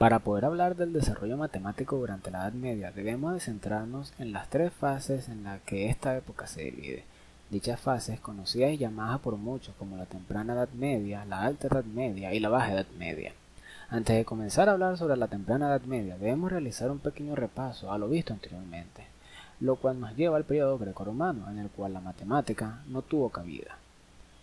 Para poder hablar del desarrollo matemático durante la Edad Media, debemos de centrarnos en las tres fases en las que esta época se divide. Dichas fases, conocidas y llamadas por muchos como la temprana Edad Media, la alta Edad Media y la baja Edad Media. Antes de comenzar a hablar sobre la temprana Edad Media, debemos realizar un pequeño repaso a lo visto anteriormente, lo cual nos lleva al periodo grecorromano, en el cual la matemática no tuvo cabida.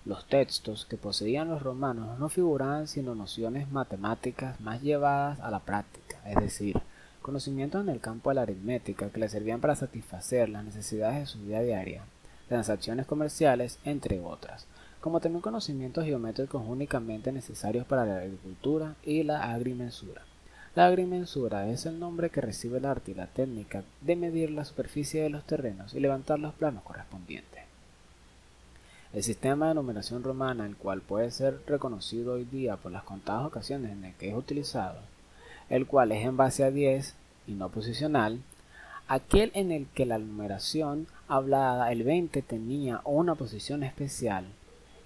Los textos que poseían los romanos no figuraban sino nociones matemáticas más llevadas a la práctica, es decir, conocimientos en el campo de la aritmética que les servían para satisfacer las necesidades de su vida diaria, transacciones comerciales, entre otras, como también conocimientos geométricos únicamente necesarios para la agricultura y la agrimensura. La agrimensura es el nombre que recibe el arte y la técnica de medir la superficie de los terrenos y levantar los planos correspondientes. El sistema de numeración romana, el cual puede ser reconocido hoy día por las contadas ocasiones en el que es utilizado, el cual es en base a 10 y no posicional, aquel en el que la numeración hablada, el 20, tenía una posición especial,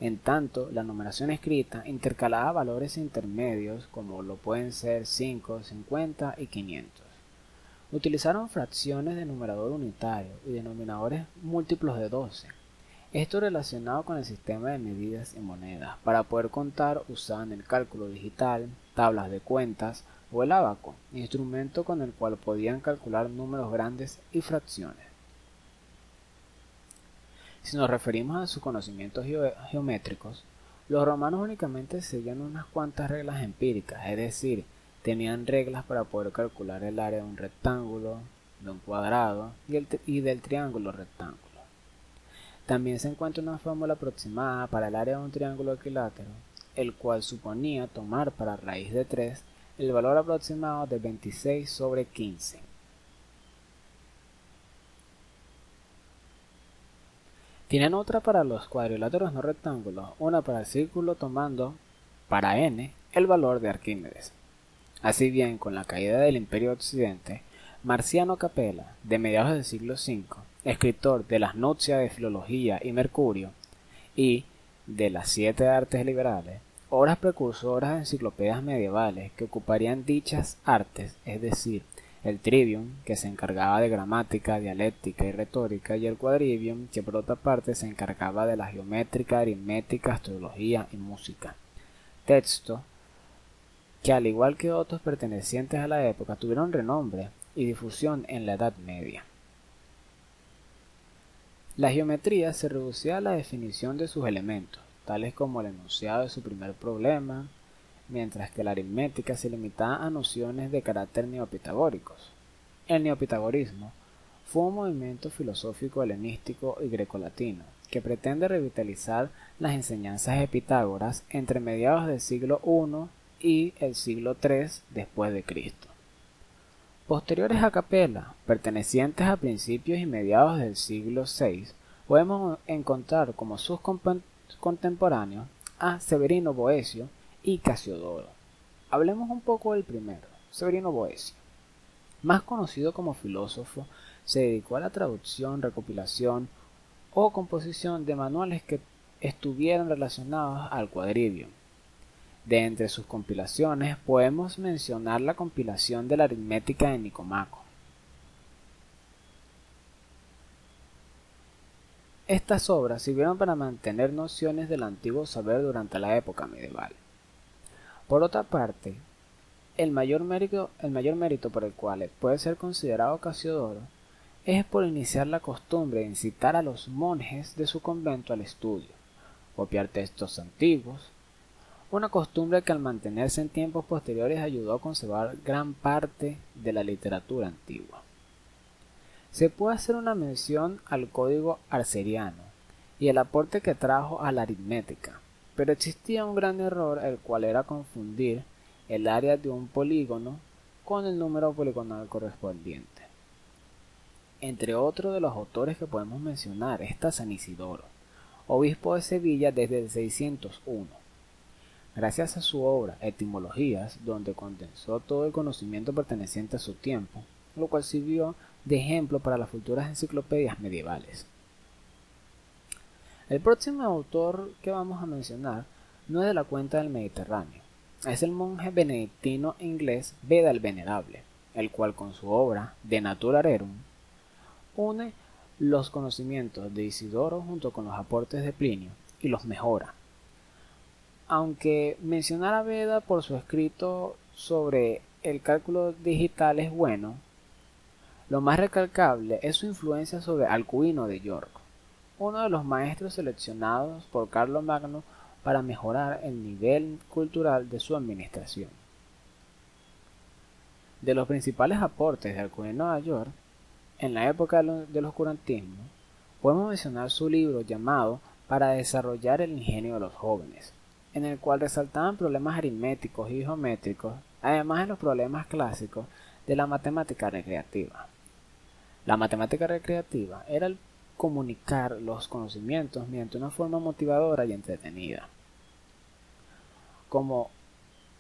en tanto la numeración escrita intercalaba valores intermedios como lo pueden ser 5, 50 y 500. Utilizaron fracciones de numerador unitario y denominadores múltiplos de 12. Esto relacionado con el sistema de medidas y monedas. Para poder contar usaban el cálculo digital, tablas de cuentas o el ábaco, instrumento con el cual podían calcular números grandes y fracciones. Si nos referimos a sus conocimientos geométricos, los romanos únicamente seguían unas cuantas reglas empíricas, es decir, tenían reglas para poder calcular el área de un rectángulo, de un cuadrado y del triángulo rectángulo. También se encuentra una fórmula aproximada para el área de un triángulo equilátero, el cual suponía tomar para raíz de 3 el valor aproximado de 26 sobre 15. Tienen otra para los cuadriláteros no rectángulos, una para el círculo tomando para n el valor de Arquímedes. Así bien, con la caída del Imperio de Occidente, Marciano Capella, de mediados del siglo V, escritor de las Nupcias de Filología y Mercurio y de las 7 artes liberales, obras precursoras de enciclopedias medievales que ocuparían dichas artes, es decir, el trivium, que se encargaba de gramática, dialéctica y retórica, y el quadrivium, que por otra parte se encargaba de la geométrica, aritmética, astrología y música. Texto que, al igual que otros pertenecientes a la época, tuvieron renombre y difusión en la Edad Media. La geometría se reducía a la definición de sus elementos, tales como el enunciado de su primer problema, mientras que la aritmética se limitaba a nociones de carácter neopitagóricos. El neopitagorismo fue un movimiento filosófico helenístico y grecolatino que pretende revitalizar las enseñanzas de Pitágoras entre mediados del siglo I y el siglo III después de Cristo. Posteriores a Capella, pertenecientes a principios y mediados del siglo VI, podemos encontrar como sus contemporáneos a Severino Boecio y Casiodoro. Hablemos un poco del primero, Severino Boecio. Más conocido como filósofo, se dedicó a la traducción, recopilación o composición de manuales que estuvieran relacionados al quadrivium. De entre sus compilaciones podemos mencionar la compilación de la aritmética de Nicomaco. Estas obras sirvieron para mantener nociones del antiguo saber durante la época medieval. Por otra parte, el mayor mérito por el cual puede ser considerado Casiodoro es por iniciar la costumbre de incitar a los monjes de su convento al estudio, copiar textos antiguos, una costumbre que al mantenerse en tiempos posteriores ayudó a conservar gran parte de la literatura antigua. Se puede hacer una mención al código arceriano y el aporte que trajo a la aritmética, pero existía un gran error, el cual era confundir el área de un polígono con el número poligonal correspondiente. Entre otros de los autores que podemos mencionar está San Isidoro, obispo de Sevilla desde el 601. Gracias a su obra Etimologías, donde condensó todo el conocimiento perteneciente a su tiempo, lo cual sirvió de ejemplo para las futuras enciclopedias medievales. El próximo autor que vamos a mencionar no es de la cuenca del Mediterráneo, es el monje benedictino inglés Beda el Venerable, el cual con su obra De Natura Rerum une los conocimientos de Isidoro junto con los aportes de Plinio y los mejora. Aunque mencionar a Beda por su escrito sobre el cálculo digital es bueno, lo más recalcable es su influencia sobre Alcuino de York, uno de los maestros seleccionados por Carlomagno para mejorar el nivel cultural de su administración. De los principales aportes de Alcuino de York en la época del oscurantismo, podemos mencionar su libro llamado Para desarrollar el ingenio de los jóvenes, en el cual resaltaban problemas aritméticos y geométricos, además de los problemas clásicos de la matemática recreativa. La matemática recreativa era el comunicar los conocimientos mediante una forma motivadora y entretenida. Como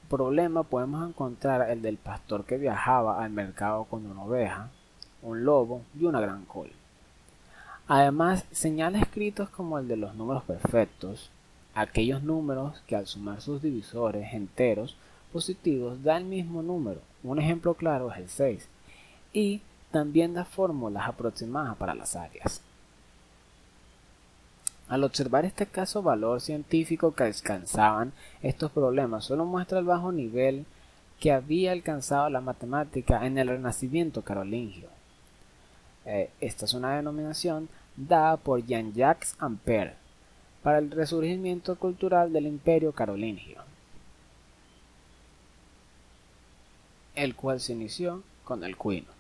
problema podemos encontrar el del pastor que viajaba al mercado con una oveja, un lobo y una gran col. Además, señala escritos como el de los números perfectos, aquellos números que al sumar sus divisores enteros positivos da el mismo número. Un ejemplo claro es el 6, y también da fórmulas aproximadas para las áreas. Al observar este escaso valor científico que alcanzaban estos problemas, solo muestra el bajo nivel que había alcanzado la matemática en el Renacimiento carolingio. Esta es una denominación dada por Jean-Jacques Ampère para el resurgimiento cultural del Imperio carolingio, el cual se inició con Alcuino.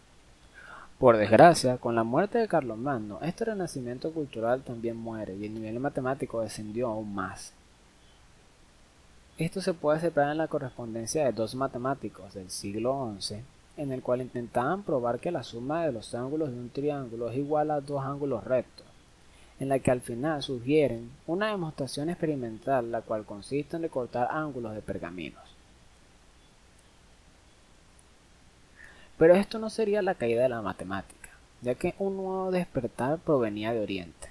Por desgracia, con la muerte de Carlomagno, este renacimiento cultural también muere y el nivel matemático descendió aún más. Esto se puede separar en la correspondencia de dos matemáticos del siglo XI, en el cual intentaban probar que la suma de los ángulos de un triángulo es igual a dos ángulos rectos, en la que al final sugieren una demostración experimental la cual consiste en recortar ángulos de pergaminos. Pero esto no sería la caída de la matemática, ya que un nuevo despertar provenía de Oriente.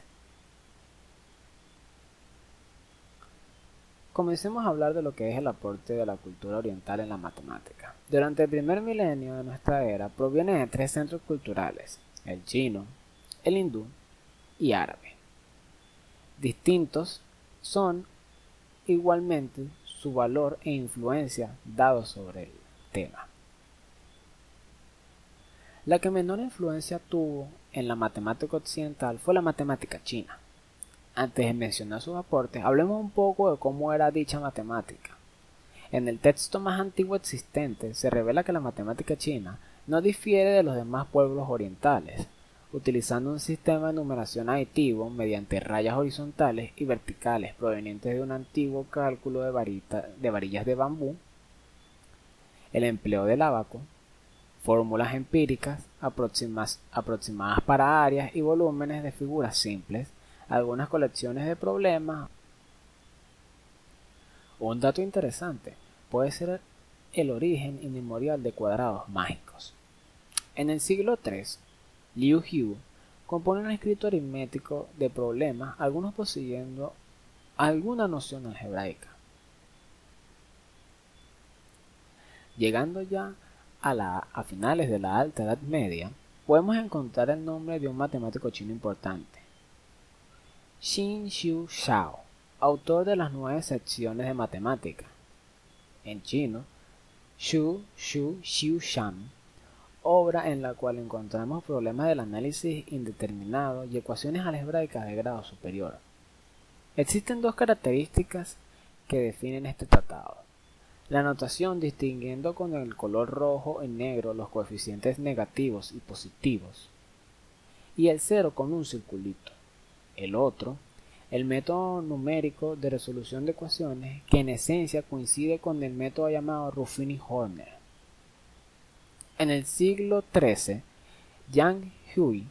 Comencemos a hablar de lo que es el aporte de la cultura oriental en la matemática. Durante el primer milenio de nuestra era proviene de tres centros culturales, el chino, el hindú y árabe. Distintos son igualmente su valor e influencia dados sobre el tema. La que menor influencia tuvo en la matemática occidental fue la matemática china. Antes de mencionar sus aportes, hablemos un poco de cómo era dicha matemática. En el texto más antiguo existente se revela que la matemática china no difiere de los demás pueblos orientales, utilizando un sistema de numeración aditivo mediante rayas horizontales y verticales provenientes de un antiguo cálculo de varillas de bambú, el empleo del ábaco, fórmulas empíricas aproximadas para áreas y volúmenes de figuras simples, algunas colecciones de problemas. Un dato interesante puede ser el origen inmemorial de cuadrados mágicos. En el siglo III, Liu Hu compone un escrito aritmético de problemas, algunos poseyendo alguna noción algebraica. Llegando ya a finales de la Alta Edad Media, podemos encontrar el nombre de un matemático chino importante, Xin-Shu Shao, autor de las 9 secciones de matemática. En chino, Shu Shu Xiu Shan, obra en la cual encontramos problemas del análisis indeterminado y ecuaciones algebraicas de grado superior. Existen dos características que definen este tratado. La notación distinguiendo con el color rojo y negro los coeficientes negativos y positivos, y el cero con un circulito. El otro, el método numérico de resolución de ecuaciones, que en esencia coincide con el método llamado Ruffini-Horner. En el siglo XIII, Yang Hui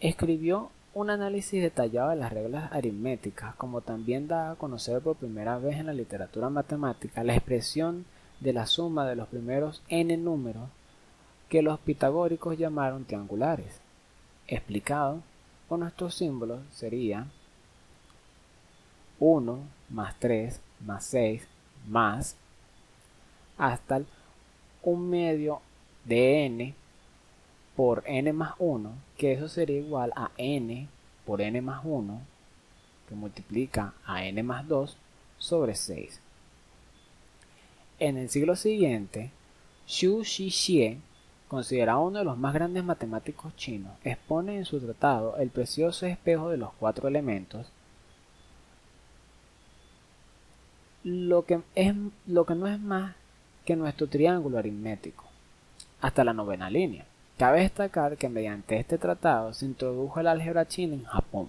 escribió un análisis detallado de las reglas aritméticas, como también da a conocer por primera vez en la literatura matemática la expresión de la suma de los primeros n números que los pitagóricos llamaron triangulares. Explicado con nuestros símbolos sería 1 más 3 más 6 más hasta el 1/2 de n por n más 1, que eso sería igual a n por n más 1, que multiplica a n más 2 sobre 6. En el siglo siguiente, Xu Shixie, considerado uno de los más grandes matemáticos chinos, expone en su tratado el precioso espejo de los 4 elementos, lo que no es más que nuestro triángulo aritmético, hasta la 9ª línea. Cabe destacar que mediante este tratado se introdujo el álgebra china en Japón.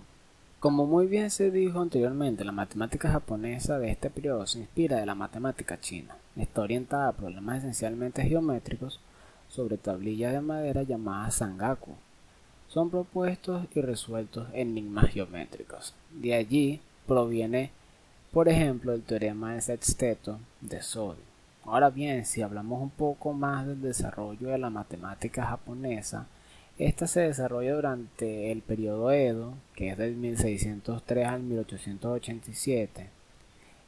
Como muy bien se dijo anteriormente, la matemática japonesa de este periodo se inspira de la matemática china. Está orientada a problemas esencialmente geométricos sobre tablillas de madera llamadas sangaku. Son propuestos y resueltos enigmas geométricos. De allí proviene, por ejemplo, el teorema de sexteto de Sodi. Ahora bien, si hablamos un poco más del desarrollo de la matemática japonesa, esta se desarrolla durante el periodo Edo, que es del 1603 al 1887,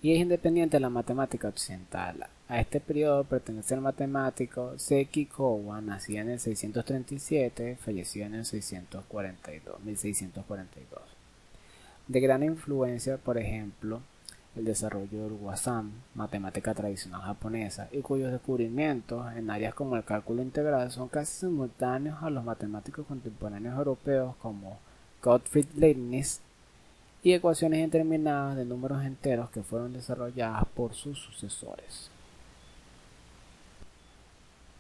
y es independiente de la matemática occidental. A este periodo pertenece el matemático Seki Kowa, nacido en el 637, fallecido en el 1642. De gran influencia, por ejemplo, el desarrollo del Wasam, matemática tradicional japonesa, y cuyos descubrimientos en áreas como el cálculo integral son casi simultáneos a los matemáticos contemporáneos europeos como Gottfried Leibniz, y ecuaciones indeterminadas de números enteros que fueron desarrolladas por sus sucesores.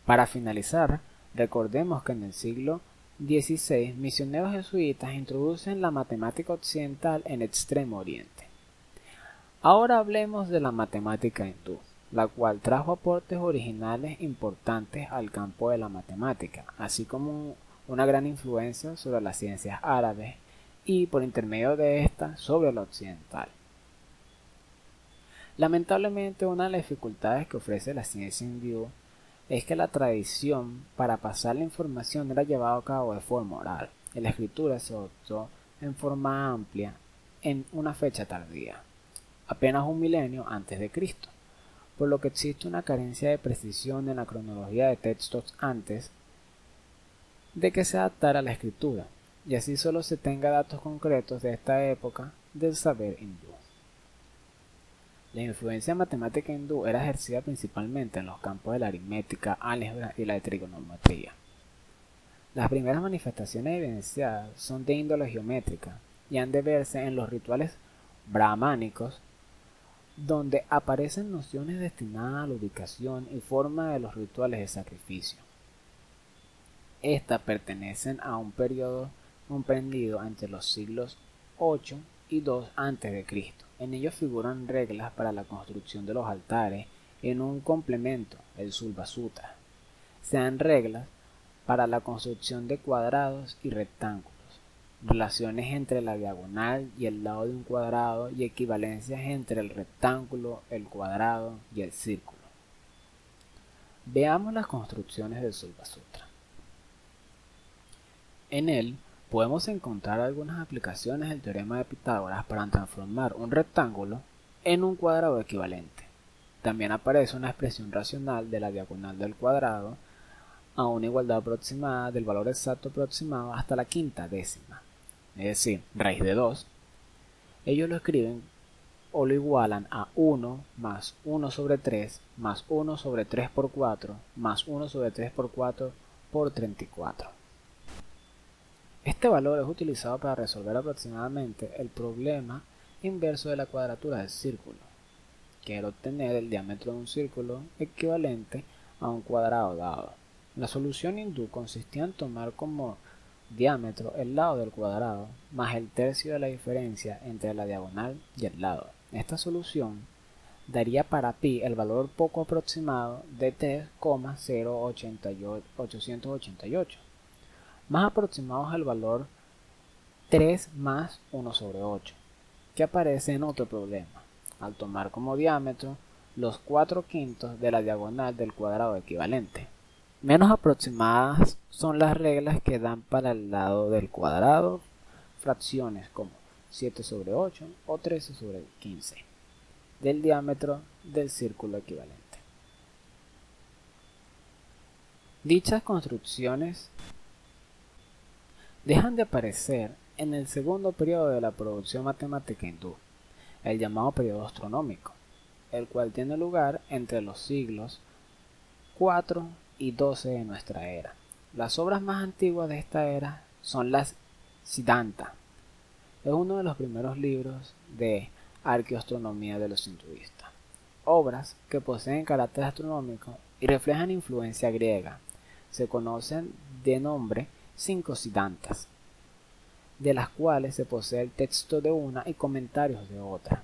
Para finalizar, recordemos que en el siglo XVI misioneros jesuitas introducen la matemática occidental en Extremo Oriente. Ahora hablemos de la matemática hindú, la cual trajo aportes originales importantes al campo de la matemática, así como una gran influencia sobre las ciencias árabes y, por intermedio de esta, sobre la occidental. Lamentablemente, una de las dificultades que ofrece la ciencia hindú es que la tradición para pasar la información era llevada a cabo de forma oral, y la escritura se adoptó en forma amplia en una fecha tardía, apenas un milenio antes de Cristo, por lo que existe una carencia de precisión en la cronología de textos antes de que se adaptara a la escritura, y así solo se tenga datos concretos de esta época del saber hindú. La influencia matemática hindú era ejercida principalmente en los campos de la aritmética, álgebra y la trigonometría. Las primeras manifestaciones evidenciadas son de índole geométrica y han de verse en los rituales brahmánicos, donde aparecen nociones destinadas a la ubicación y forma de los rituales de sacrificio. Estas pertenecen a un periodo comprendido entre los siglos 8 y 2 a.C. En ellos figuran reglas para la construcción de los altares en un complemento, el Sulba Sutra. Se dan reglas para la construcción de cuadrados y rectángulos, relaciones entre la diagonal y el lado de un cuadrado y equivalencias entre el rectángulo, el cuadrado y el círculo. Veamos las construcciones del Sulba Sutra. En él podemos encontrar algunas aplicaciones del teorema de Pitágoras para transformar un rectángulo en un cuadrado equivalente. También aparece una expresión racional de la diagonal del cuadrado a una igualdad aproximada del valor exacto aproximado hasta la quinta décima, es decir, raíz de 2. Ellos lo escriben o lo igualan a 1 más 1 sobre 3 más 1 sobre 3 por 4 más 1 sobre 3 por 4 por 34. Este valor es utilizado para resolver aproximadamente el problema inverso de la cuadratura del círculo, que era obtener el diámetro de un círculo equivalente a un cuadrado dado. La solución hindú consistía en tomar como diámetro el lado del cuadrado más el tercio de la diferencia entre la diagonal y el lado. Esta solución daría para pi el valor poco aproximado de 3,0888, más aproximados al valor 3 más 1 sobre 8, que aparece en otro problema, al tomar como diámetro los 4/5 de la diagonal del cuadrado equivalente. Menos aproximadas son las reglas que dan para el lado del cuadrado fracciones como 7 sobre 8 o 13 sobre 15 del diámetro del círculo equivalente. Dichas construcciones dejan de aparecer en el segundo periodo de la producción matemática hindú, el llamado periodo astronómico, el cual tiene lugar entre los siglos 4 y 12 de nuestra era. Las obras más antiguas de esta era son las Siddhanta. Es uno de los primeros libros de arqueoastronomía de los hinduistas. Obras que poseen carácter astronómico y reflejan influencia griega. Se conocen de nombre 5 Siddhantas, de las cuales se posee el texto de una y comentarios de otra.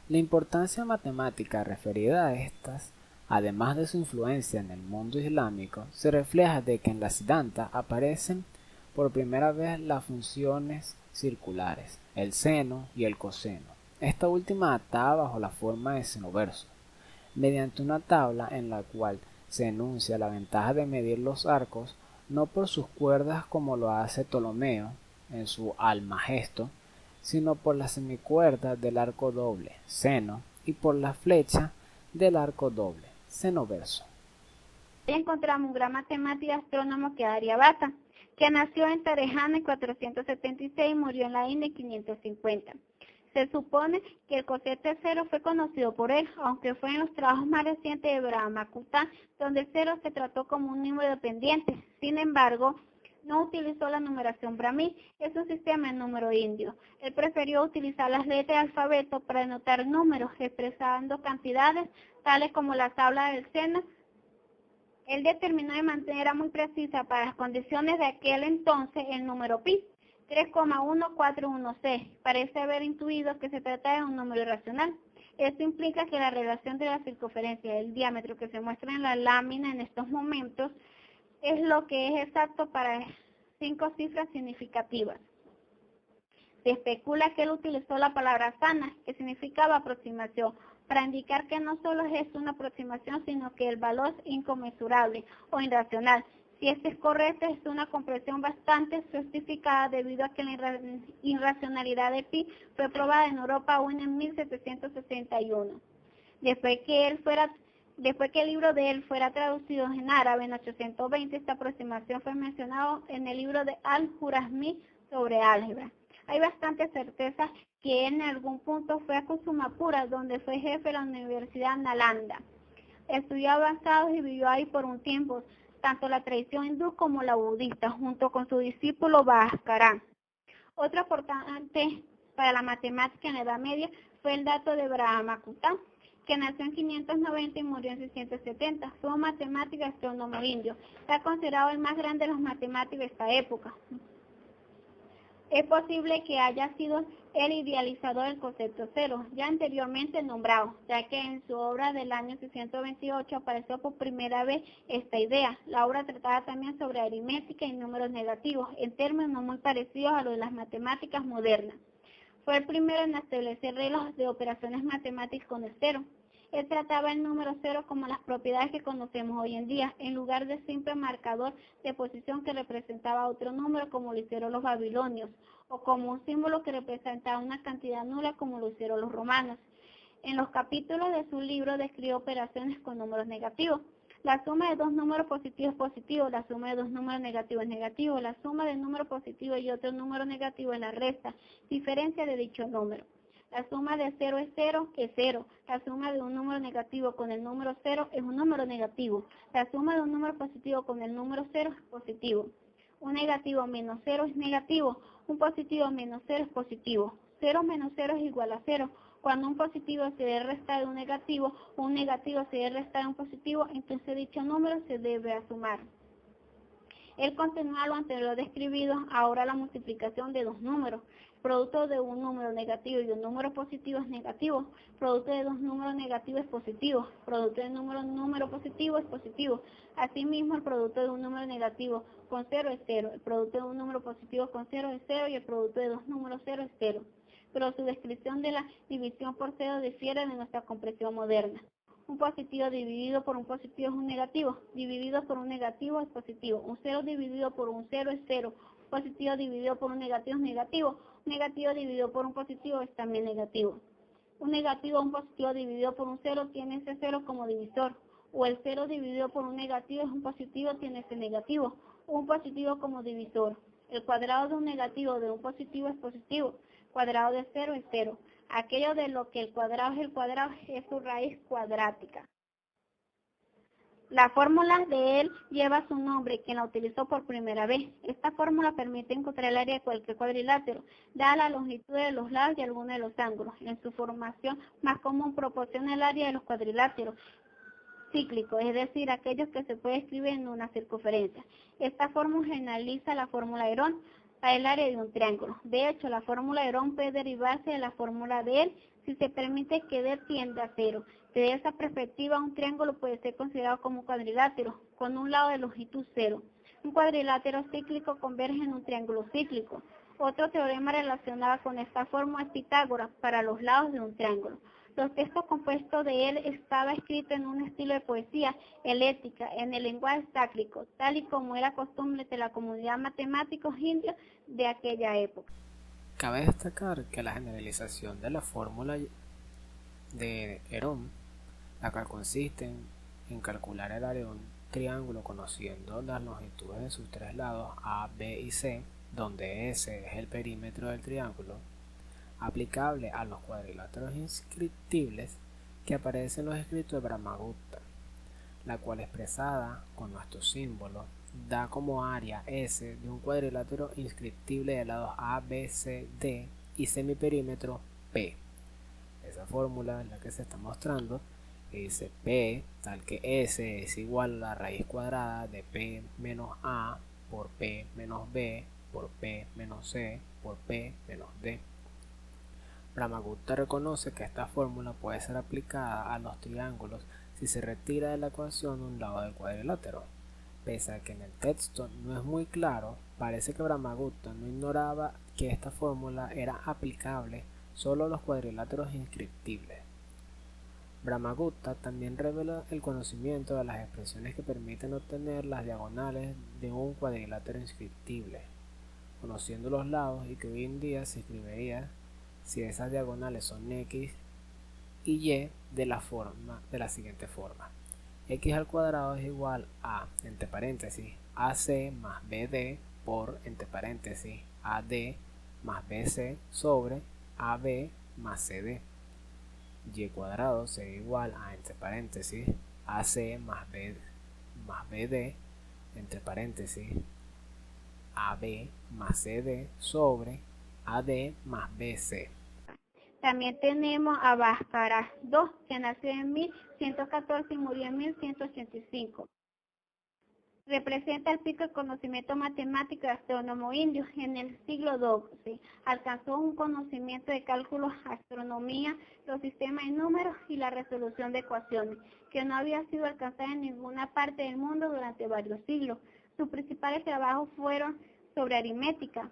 La importancia matemática referida a estas, además de su influencia en el mundo islámico, se refleja de que en la Siddhanta aparecen por primera vez las funciones circulares, el seno y el coseno, esta última atada bajo la forma de senoverso, mediante una tabla en la cual se enuncia la ventaja de medir los arcos no por sus cuerdas como lo hace Ptolomeo en su Almagesto, sino por la semicuerda del arco doble, seno, y por la flecha del arco doble, senoverso. Ahí encontramos un gran matemático y astrónomo que es Aryabhata, que nació en Tarehana en 476 y murió en la India en 550. Se supone que el cosete cero fue conocido por él, aunque fue en los trabajos más recientes de Brahmagupta, donde el cero se trató como un número dependiente. Sin embargo, no utilizó la numeración brahmi, es un sistema en número indio. Él prefirió utilizar las letras del alfabeto para denotar números, expresando cantidades, tales como la tabla del seno. Él determinó de manera muy precisa para las condiciones de aquel entonces el número pi, 3,1416. Parece haber intuido que se trata de un número irracional. Esto implica que la relación de la circunferencia y el diámetro que se muestra en la lámina en estos momentos es lo que es exacto para 5 cifras significativas. Se especula que él utilizó la palabra sana, que significaba aproximación, para indicar que no solo es una aproximación, sino que el valor es inconmensurable o irracional. Si este es correcto, es una comprensión bastante justificada debido a que la irracionalidad de pi fue probada en Europa aún en 1761. Después que el libro de él fuera traducido en árabe en 820, esta aproximación fue mencionada en el libro de Al-Jurazmi sobre álgebra. Hay bastante certeza que en algún punto fue a Kusumapura, donde fue jefe de la Universidad Nalanda. Estudió avanzados y vivió ahí por un tiempo, tanto la tradición hindú como la budista, junto con su discípulo Bhaskara. Otro importante para la matemática en la Edad Media fue el dato de Brahmagupta, que nació en 590 y murió en 670. Fue un matemático y astrónomo indio. Está considerado el más grande de los matemáticos de esta época. Es posible que haya sido el idealizador del concepto cero, ya anteriormente nombrado, ya que en su obra del año 628 apareció por primera vez esta idea. La obra trataba también sobre aritmética y números negativos, en términos muy parecidos a los de las matemáticas modernas. Fue el primero en establecer reglas de operaciones matemáticas con el cero. Él trataba el número cero como las propiedades que conocemos hoy en día, en lugar de simple marcador de posición que representaba otro número como lo hicieron los babilonios, o como un símbolo que representaba una cantidad nula como lo hicieron los romanos. En los capítulos de su libro describió operaciones con números negativos. La suma de dos números positivos es positivo, la suma de dos números negativos es negativo, la suma de un número positivo y otro número negativo es la resta, diferencia de dicho número. La suma de 0 es 0, es 0. La suma de un número negativo con el número 0 es un número negativo. La suma de un número positivo con el número 0 es positivo. Un negativo menos 0 es negativo. Un positivo menos 0 es positivo. 0 menos 0 es igual a 0. Cuando un positivo se debe restar de un negativo se debe restar de un positivo, entonces dicho número se debe sumar. Él continúa lo anterior describido, ahora la multiplicación de dos números. Producto de un número negativo y un número positivo es negativo. Producto de dos números negativos es positivo. Producto de un número positivo es positivo. Asimismo, el producto de un número negativo con 0 es 0. El producto de un número positivo con 0 es 0 y el producto de dos números 0 es 0. Pero su descripción de la división por 0 difiere de nuestra comprensión moderna. Un positivo dividido por un positivo es un negativo. Dividido por un negativo es positivo. Un 0 dividido por un 0 es 0. Un positivo dividido por un negativo es negativo. Un negativo dividido por un positivo es también negativo. Un negativo o un positivo dividido por un 0 tiene ese 0 como divisor. o el 0 dividido por un negativo es un positivo, tiene ese negativo, un positivo como divisor. El cuadrado de un negativo de un positivo es positivo, cuadrado de 0 es 0. Aquello de lo que el cuadrado es su raíz cuadrática. La fórmula de él lleva su nombre, quien la utilizó por primera vez. Esta fórmula permite encontrar el área de cualquier cuadrilátero, dada la longitud de los lados y algunos de los ángulos. En su formación más común proporciona el área de los cuadriláteros cíclicos, es decir, aquellos que se puede escribir en una circunferencia. Esta fórmula generaliza la fórmula de Herón para el área de un triángulo. De hecho, la fórmula de Herón puede derivarse de la fórmula de él si se permite que D tienda a 0. Desde esa perspectiva, un triángulo puede ser considerado como un cuadrilátero, con un lado de longitud 0. Un cuadrilátero cíclico converge en un triángulo cíclico. Otro teorema relacionado con esta fórmula es Pitágoras para los lados de un triángulo. Los textos compuestos de él estaba escrito en un estilo de poesía eléctrica, en el lenguaje sácrico, tal y como era costumbre de la comunidad matemáticos indios de aquella época. Cabe destacar que la generalización de la fórmula de Herón, la cual consiste en calcular el área de un triángulo conociendo las longitudes de sus tres lados A, B y C, donde S es el perímetro del triángulo, aplicable a los cuadriláteros inscriptibles que aparecen en los escritos de Brahmagupta, la cual expresada con nuestro símbolo da como área S de un cuadrilátero inscriptible de lados A, B, C, D y semiperímetro P. Esa fórmula es la que se está mostrando, que dice P tal que S es igual a la raíz cuadrada de P menos A por P menos B por P menos C por P menos D. Brahmagupta reconoce que esta fórmula puede ser aplicada a los triángulos si se retira de la ecuación un lado del cuadrilátero. Pese a que en el texto no es muy claro, parece que Brahmagupta no ignoraba que esta fórmula era aplicable solo a los cuadriláteros inscriptibles. Brahmagupta también revela el conocimiento de las expresiones que permiten obtener las diagonales de un cuadrilátero inscriptible, conociendo los lados y que hoy en día se escribiría si esas diagonales son x y y de la siguiente forma: x al cuadrado es igual a, entre paréntesis, ac más bd por, entre paréntesis, ad más bc sobre ab más cd. Y cuadrado sería igual a, entre paréntesis, ac más bd, entre paréntesis, ab más cd sobre ad más bc. También tenemos a Bhaskara II, que nació en 1114 y murió en 1185. Representa el pico del conocimiento matemático y astrónomo indio. En el siglo XII alcanzó un conocimiento de cálculos, astronomía, los sistemas de números y la resolución de ecuaciones, que no había sido alcanzada en ninguna parte del mundo durante varios siglos. Sus principales trabajos fueron sobre aritmética.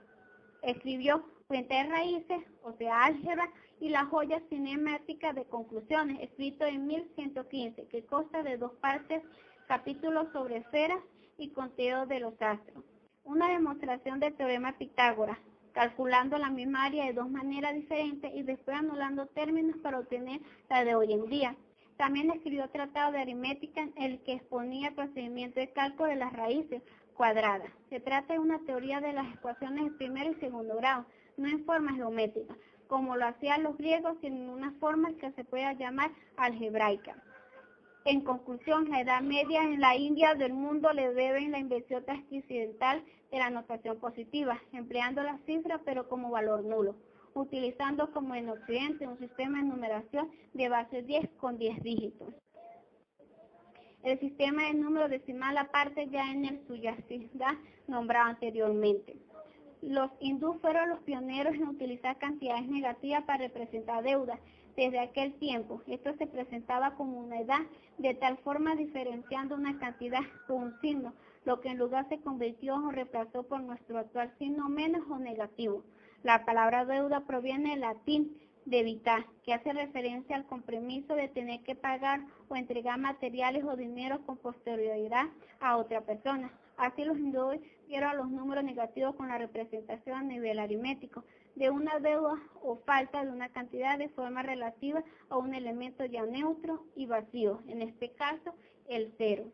Escribió Cuenta de raíces, o sea, álgebra, y la joya cinemática de conclusiones, escrito en 1115, que consta de 2 partes, capítulos sobre esferas y conteo de los astros. Una demostración del teorema de Pitágoras, calculando la misma área de 2 maneras diferentes y después anulando términos para obtener la de hoy en día. También escribió tratado de aritmética en el que exponía el procedimiento de cálculo de las raíces cuadradas. Se trata de una teoría de las ecuaciones de primer y segundo grado, no en forma geométrica, como lo hacían los griegos, sino en una forma que se pueda llamar algebraica. En conclusión, la Edad Media en la India del mundo le deben la invención accidental de la notación positiva, empleando la cifra pero como valor nulo, utilizando como en Occidente un sistema de numeración de base 10 con 10 dígitos. El sistema de número decimal aparte ya en el Suyasida nombrado anteriormente. Los hindúes fueron los pioneros en utilizar cantidades negativas para representar deudas. Desde aquel tiempo, esto se presentaba como una edad, de tal forma diferenciando una cantidad con un signo, lo que en lugar se convirtió o reemplazó por nuestro actual signo menos o negativo. La palabra deuda proviene del latín debitar, que hace referencia al compromiso de tener que pagar o entregar materiales o dinero con posterioridad a otra persona. Así los hindúes vieron los números negativos con la representación a nivel aritmético de una deuda o falta de una cantidad de forma relativa a un elemento ya neutro y vacío, en este caso el cero.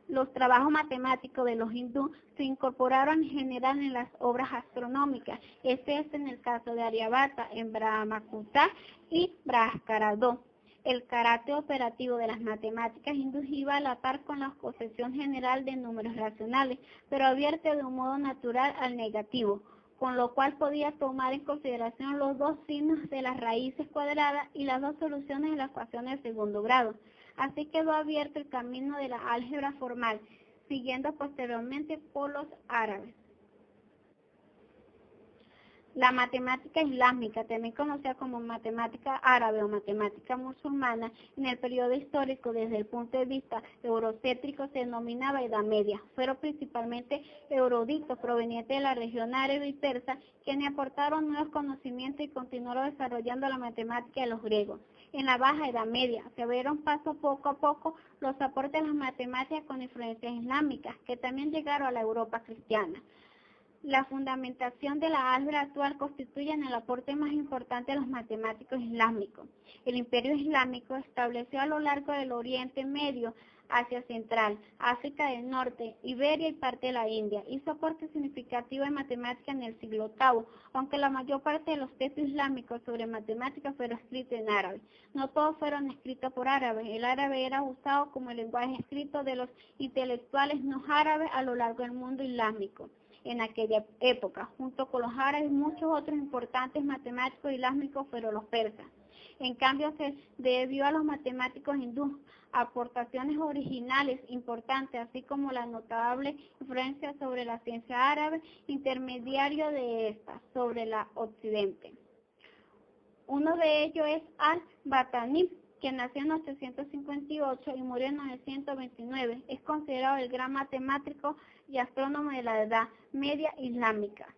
Los trabajos matemáticos de los hindúes se incorporaron en general en las obras astronómicas. Este es en el caso de Aryabhata, en Brahmagupta y Bhaskara-2. El carácter operativo de las matemáticas hindúes iba a la par con la concepción general de números racionales, pero abierto de un modo natural al negativo, con lo cual podía tomar en consideración los dos signos de las raíces cuadradas y las dos soluciones de la ecuación de segundo grado. Así quedó abierto el camino de la álgebra formal, siguiendo posteriormente por los árabes. La matemática islámica, también conocida como matemática árabe o matemática musulmana, en el periodo histórico desde el punto de vista eurocéntrico se denominaba Edad Media. Fueron principalmente eruditos provenientes de la región árabe y persa quienes aportaron nuevos conocimientos y continuaron desarrollando la matemática de los griegos. En la Baja Edad Media se abrieron paso poco a poco los aportes de las matemáticas con influencias islámicas, que también llegaron a la Europa cristiana. La fundamentación de la álgebra actual constituye el aporte más importante de los matemáticos islámicos. El Imperio Islámico estableció a lo largo del Oriente Medio, Asia Central, África del Norte, Iberia y parte de la India. Hizo aporte significativo de matemática en el siglo VIII, aunque la mayor parte de los textos islámicos sobre matemáticas fueron escritos en árabe. No todos fueron escritos por árabes. El árabe era usado como el lenguaje escrito de los intelectuales no árabes a lo largo del mundo islámico. En aquella época, junto con los árabes, muchos otros importantes matemáticos islámicos fueron los persas. En cambio, se debió a los matemáticos hindúes aportaciones originales importantes, así como la notable influencia sobre la ciencia árabe, intermediario de esta sobre la occidente. Uno de ellos es Al-Batani, que nació en 858 y murió en 929. Es considerado el gran matemático y astrónomo de la Edad Media islámica,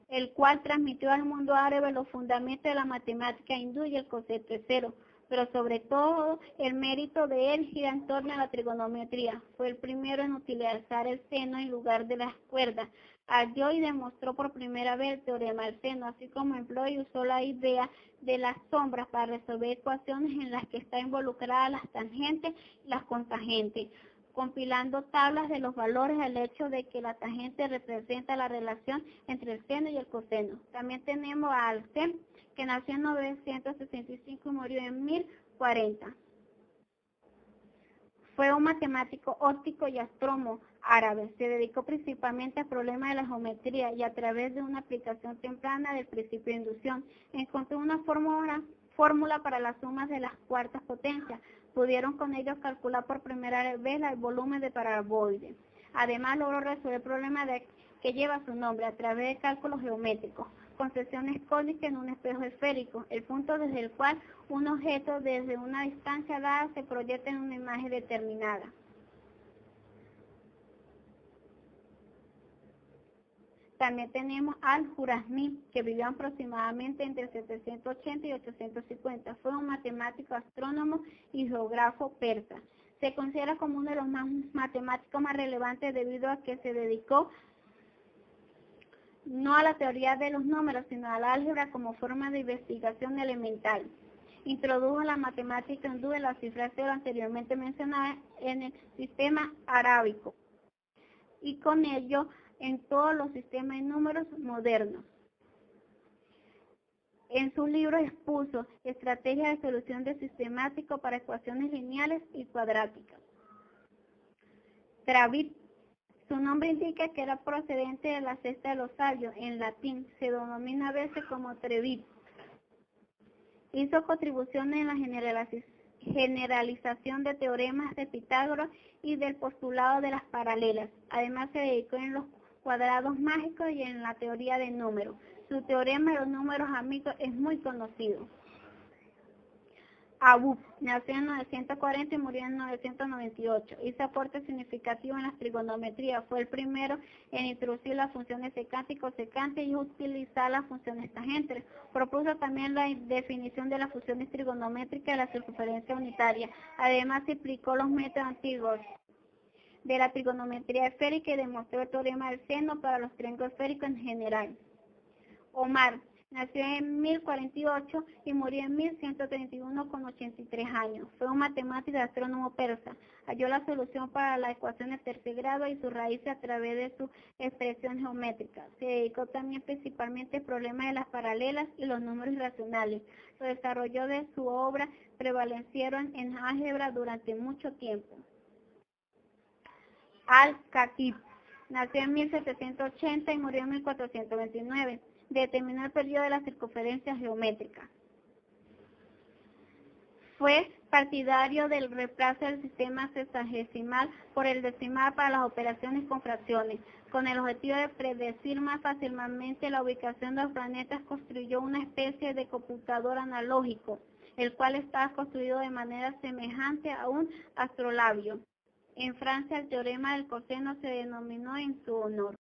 el cual transmitió al mundo árabe los fundamentos de la matemática hindú y el concepto de cero, pero sobre todo el mérito de él gira en torno a la trigonometría. Fue el primero en utilizar el seno en lugar de las cuerdas. Halló y demostró por primera vez el teorema del seno, así como empleó y usó la idea de las sombras para resolver ecuaciones en las que están involucradas las tangentes y las cotangentes, compilando tablas de los valores al hecho de que la tangente representa la relación entre el seno y el coseno. También tenemos a Al-Sem, que nació en 965 y murió en 1040. Fue un matemático óptico y astrónomo árabe. Se dedicó principalmente al problema de la geometría y a través de una aplicación temprana del principio de inducción encontró una fórmula para las sumas de las cuartas potencias. Pudieron con ello calcular por primera vez el volumen de paraboloides. Además logró resolver el problema que lleva su nombre a través de cálculos geométricos, con secciones cónicas en un espejo esférico, el punto desde el cual un objeto desde una distancia dada se proyecta en una imagen determinada. También tenemos Al-Jurazmi, que vivió aproximadamente entre 780 y 850. Fue un matemático, astrónomo y geógrafo persa. Se considera como uno de los matemáticos más relevantes debido a que se dedicó no a la teoría de los números, sino a la álgebra como forma de investigación elemental. Introdujo la matemática hindú de las cifras cero anteriormente mencionadas en el sistema arábico y con ello en todos los sistemas de números modernos. En su libro expuso estrategias de solución de sistemático para ecuaciones lineales y cuadráticas. Travit, su nombre indica que era procedente de la cesta de los sabios, en latín se denomina a veces como Trevit. Hizo contribuciones en la generalización de teoremas de Pitágoras y del postulado de las paralelas. Además se dedicó en los cuadrados mágicos y en la teoría de números. Su teorema de los números amigos es muy conocido. Abu nació en 940 y murió en 998. Hizo aporte significativo en las trigonometrías. Fue el primero en introducir las funciones secante y cosecante y utilizar las funciones tangentes. Propuso también la definición de las funciones trigonométricas de la circunferencia unitaria. Además, explicó los métodos antiguos de la trigonometría esférica y demostró el teorema del seno para los triángulos esféricos en general. Omar Nació en 1048 y murió en 1131 con 83 años. Fue un matemático y astrónomo persa. Halló la solución para la ecuación de tercer grado y sus raíces a través de su expresión geométrica. Se dedicó también principalmente al problema de las paralelas y los números irracionales. Los desarrollos de su obra prevalecieron en álgebra durante mucho tiempo. Al-Khatib nació en 1780 y murió en 1429. Determinó el periodo de la circunferencia geométrica. Fue partidario del reemplazo del sistema sexagesimal por el decimal para las operaciones con fracciones. Con el objetivo de predecir más fácilmente la ubicación de los planetas, construyó una especie de computador analógico, el cual estaba construido de manera semejante a un astrolabio. En Francia, el teorema del coseno se denominó en su honor.